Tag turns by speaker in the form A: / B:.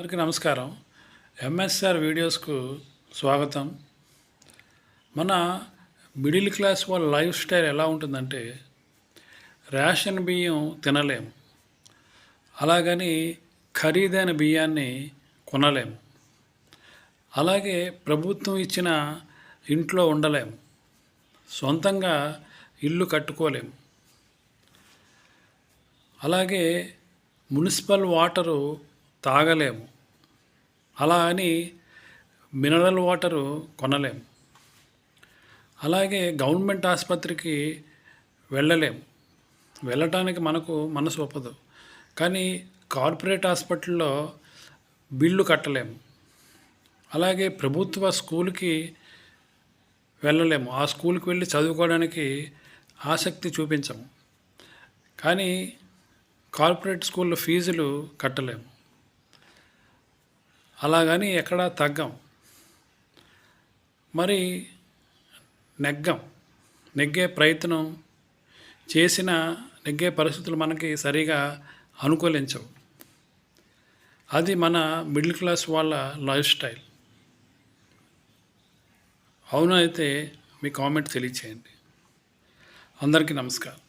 A: అందరికీ నమస్కారం. ఎంఎస్ఆర్ వీడియోస్కు స్వాగతం. మన మిడిల్ క్లాస్ వాళ్ళ లైఫ్ స్టైల్ ఎలా ఉంటుందంటే, రేషన్ బియ్యం తినలేము, అలాగని ఖరీదైన బియ్యాన్ని కొనలేము, అలాగే ప్రభుత్వం ఇచ్చిన ఇంట్లో ఉండలేము, సొంతంగా ఇల్లు కట్టుకోలేము, అలాగే మున్సిపల్ వాటరు తాగలేము, అలా అని మినరల్ వాటరు కొనలేము, అలాగే గవర్నమెంట్ ఆసుపత్రికి వెళ్ళలేము, వెళ్ళటానికి మనకు మనసు ఒప్పదు. కానీ కార్పొరేట్ హాస్పిటల్లో బిల్లు కట్టలేము, అలాగే ప్రభుత్వ స్కూల్కి వెళ్ళలేము, ఆ స్కూల్కి వెళ్ళి చదువుకోవడానికి ఆసక్తి చూపించము. కానీ కార్పొరేట్ స్కూల్లో ఫీజులు కట్టలేము, అలాగని ఎక్కడా తగ్గం, మరి నెగ్గే ప్రయత్నం చేసిన నెగ్గే పరిస్థితులు మనకి సరిగా అనుకూలించవు. అది మన మిడిల్ క్లాస్ వాళ్ళ లైఫ్ స్టైల్. అవునైతే మీ కామెంట్ తెలియచేయండి. అందరికీ నమస్కారం.